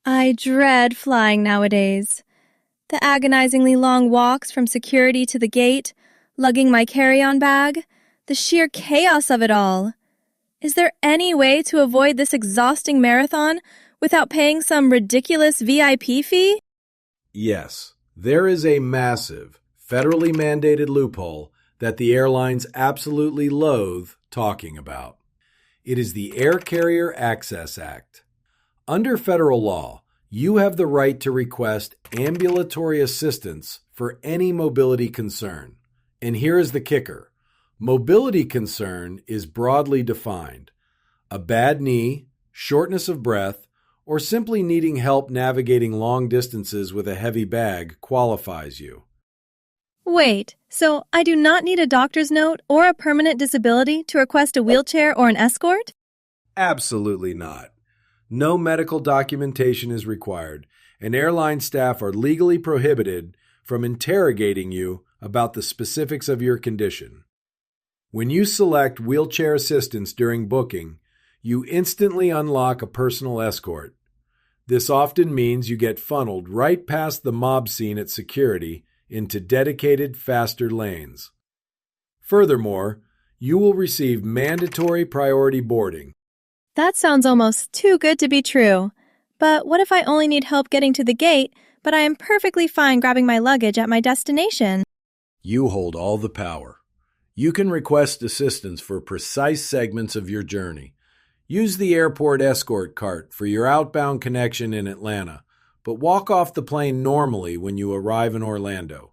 I dread flying nowadays. The agonizingly long walks from security to the gate, lugging my carry-on bag, the sheer chaos of it all. Is there any way to avoid this exhausting marathon without paying some ridiculous VIP fee? Yes, there is a massive, federally mandated loophole that the airlines absolutely loathe talking about. It is the Air Carrier Access Act. Under federal law, you have the right to request ambulatory assistance for any mobility concern. And here is the kicker. Mobility concern is broadly defined. A bad knee, shortness of breath, or simply needing help navigating long distances with a heavy bag qualifies you. Wait, so I do not need a doctor's note or a permanent disability to request a wheelchair or an escort? Absolutely not. No medical documentation is required, and airline staff are legally prohibited from interrogating you about the specifics of your condition. When you select wheelchair assistance during booking, you instantly unlock a personal escort. This often means you get funneled right past the mob scene at security into dedicated, faster lanes. Furthermore, you will receive mandatory priority boarding. That sounds almost too good to be true. But what if I only need help getting to the gate, but I am perfectly fine grabbing my luggage at my destination? You hold all the power. You can request assistance for precise segments of your journey. Use the airport escort cart for your outbound connection in Atlanta, but walk off the plane normally when you arrive in Orlando.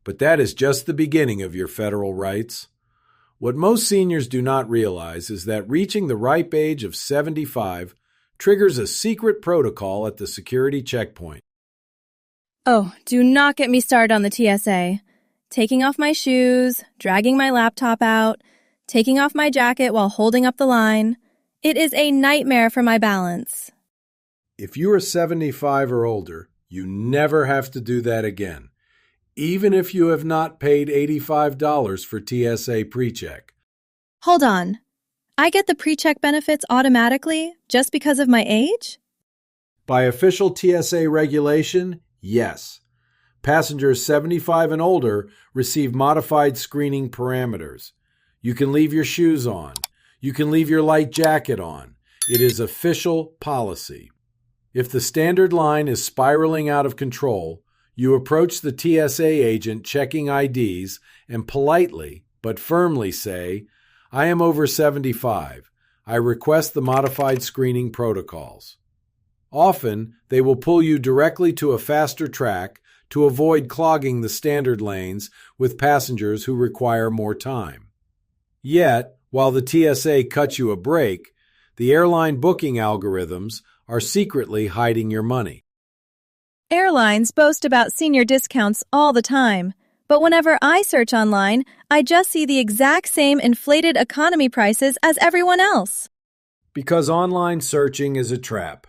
But that is just the beginning of your federal rights. What most seniors do not realize is that reaching the ripe age of 75 triggers a secret protocol at the security checkpoint. Oh, do not get me started on the TSA. Taking off my shoes, dragging my laptop out, taking off my jacket while holding up the line. It is a nightmare for my balance. If you are 75 or older, you never have to do that again, even if you have not paid $85 for TSA PreCheck. Hold on. I get the PreCheck benefits automatically just because of my age? By official TSA regulation, yes. Passengers 75 and older receive modified screening parameters. You can leave your shoes on. You can leave your light jacket on. It is official policy. If the standard line is spiraling out of control, you approach the TSA agent checking IDs and politely but firmly say, "I am over 75. I request the modified screening protocols." Often, they will pull you directly to a faster track to avoid clogging the standard lanes with passengers who require more time. Yet, while the TSA cuts you a break, the airline booking algorithms are secretly hiding your money. Airlines boast about senior discounts all the time, but whenever I search online, I just see the exact same inflated economy prices as everyone else. Because online searching is a trap.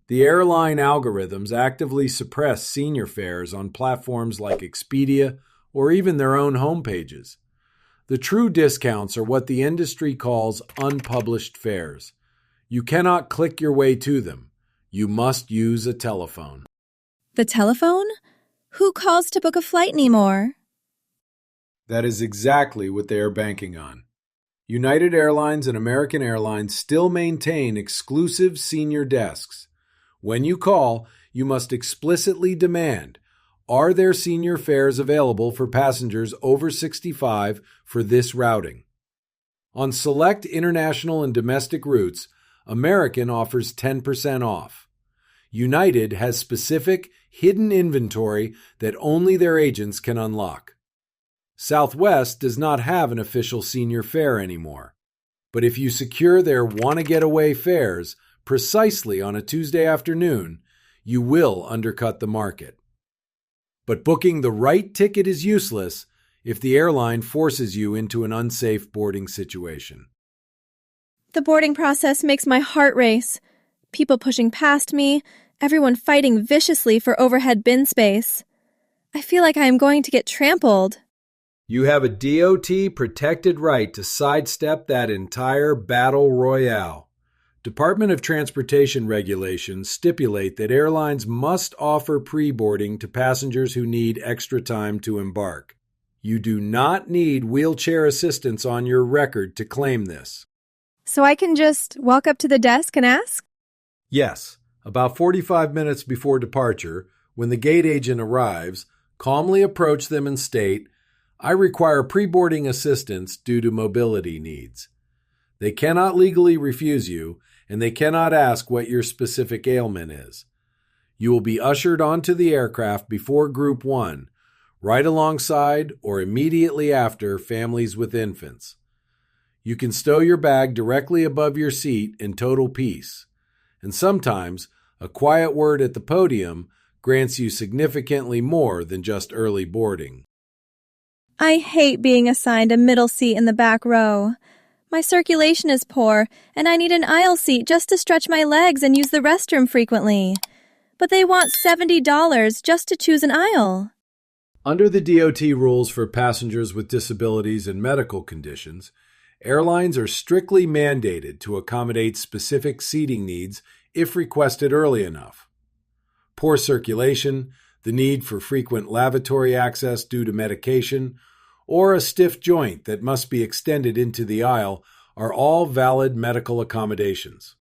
The airline algorithms actively suppress senior fares on platforms like Expedia or even their own homepages. The true discounts are what the industry calls unpublished fares. You cannot click your way to them. You must use a telephone. The telephone? Who calls to book a flight anymore? That is exactly what they are banking on. United Airlines and American Airlines still maintain exclusive senior desks. When you call, you must explicitly demand, are there senior fares available for passengers over 65 for this routing? On select international and domestic routes, American offers 10% off. United has specific, hidden inventory that only their agents can unlock. Southwest does not have an official senior fare anymore. But if you secure their want-to-get-away fares precisely on a Tuesday afternoon, you will undercut the market. But booking the right ticket is useless if the airline forces you into an unsafe boarding situation. The boarding process makes my heart race. People pushing past me, everyone fighting viciously for overhead bin space. I feel like I am going to get trampled. You have a DOT-protected right to sidestep that entire battle royale. Department of Transportation regulations stipulate that airlines must offer pre-boarding to passengers who need extra time to embark. You do not need wheelchair assistance on your record to claim this. So I can just walk up to the desk and ask? Yes. About 45 minutes before departure, when the gate agent arrives, calmly approach them and state, "I require pre-boarding assistance due to mobility needs." They cannot legally refuse you, and they cannot ask what your specific ailment is. You will be ushered onto the aircraft before Group 1, right alongside or immediately after families with infants. You can stow your bag directly above your seat in total peace, and sometimes a quiet word at the podium grants you significantly more than just early boarding. I hate being assigned a middle seat in the back row. My circulation is poor, and I need an aisle seat just to stretch my legs and use the restroom frequently. But they want $70 just to choose an aisle. Under the DOT rules for passengers with disabilities and medical conditions, airlines are strictly mandated to accommodate specific seating needs if requested early enough. Poor circulation, the need for frequent lavatory access due to medication, or a stiff joint that must be extended into the aisle are all valid medical accommodations.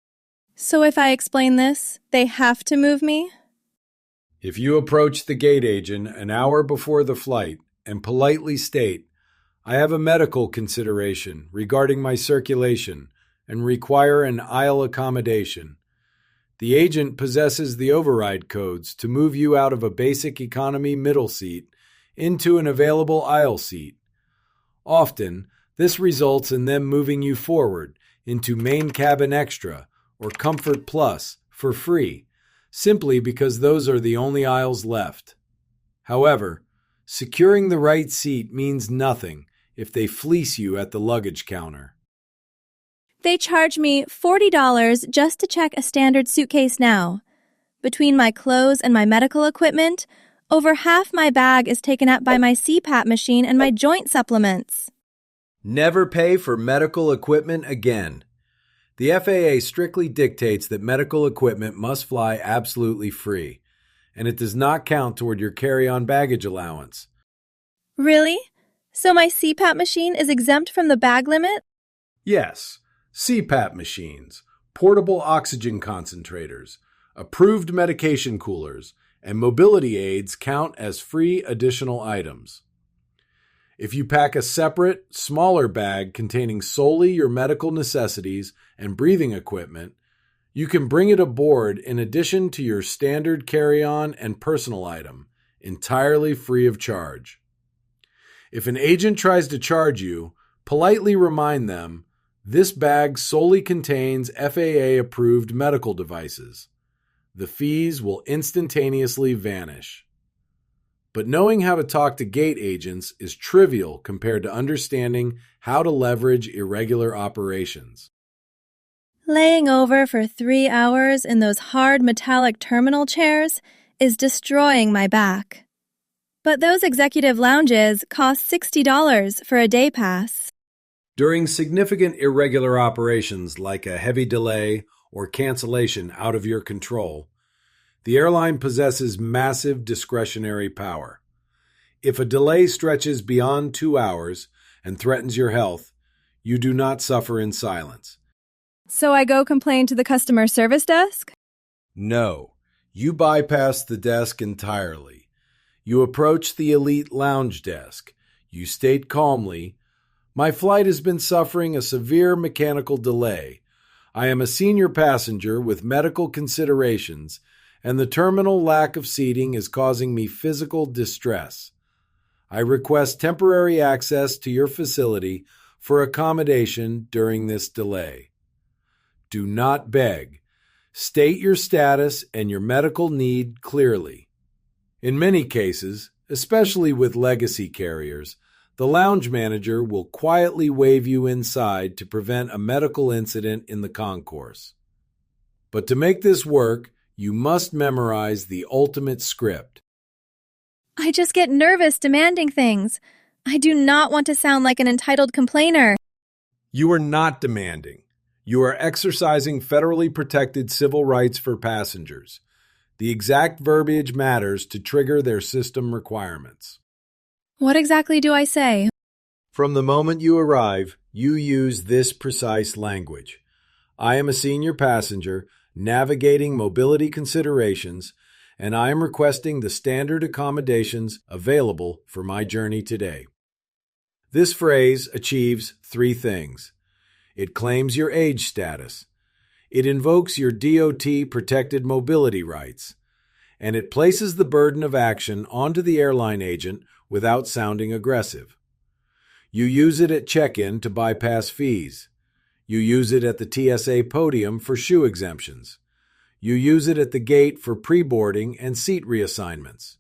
So if I explain this, they have to move me? If you approach the gate agent an hour before the flight and politely state, "I have a medical consideration regarding my circulation and require an aisle accommodation," the agent possesses the override codes to move you out of a basic economy middle seat into an available aisle seat. Often, this results in them moving you forward into Main Cabin Extra or Comfort Plus for free, simply because those are the only aisles left. However, securing the right seat means nothing if they fleece you at the luggage counter. They charge me $40 just to check a standard suitcase now. Between my clothes and my medical equipment, over half my bag is taken up by my CPAP machine and my joint supplements. Never pay for medical equipment again. The FAA strictly dictates that medical equipment must fly absolutely free, and it does not count toward your carry-on baggage allowance. Really? So my CPAP machine is exempt from the bag limit? Yes. CPAP machines, portable oxygen concentrators, approved medication coolers, and mobility aids count as free additional items. If you pack a separate, smaller bag containing solely your medical necessities and breathing equipment, you can bring it aboard in addition to your standard carry-on and personal item, entirely free of charge. If an agent tries to charge you, politely remind them, "This bag solely contains FAA-approved medical devices." The fees will instantaneously vanish. But knowing how to talk to gate agents is trivial compared to understanding how to leverage irregular operations. Laying over for 3 hours in those hard metallic terminal chairs is destroying my back. But those executive lounges cost $60 for a day pass. During significant irregular operations like a heavy delay or cancellation out of your control, the airline possesses massive discretionary power. If a delay stretches beyond 2 hours and threatens your health, you do not suffer in silence. So I go complain to the customer service desk? No, you bypass the desk entirely. You approach the elite lounge desk. You state calmly, "My flight has been suffering a severe mechanical delay. I am a senior passenger with medical considerations, and the terminal lack of seating is causing me physical distress. I request temporary access to your facility for accommodation during this delay." Do not beg. State your status and your medical need clearly. In many cases, especially with legacy carriers, the lounge manager will quietly wave you inside to prevent a medical incident in the concourse. But to make this work, you must memorize the ultimate script. I just get nervous demanding things. I do not want to sound like an entitled complainer. You are not demanding. You are exercising federally protected civil rights for passengers. The exact verbiage matters to trigger their system requirements. What exactly do I say? From the moment you arrive, you use this precise language. I am a senior passenger navigating mobility considerations, and I am requesting the standard accommodations available for my journey today. This phrase achieves three things. It claims your age status. It invokes your DOT-protected mobility rights. And it places the burden of action onto the airline agent without sounding aggressive. You use it at check-in to bypass fees. You use it at the TSA podium for shoe exemptions. You use it at the gate for pre-boarding and seat reassignments.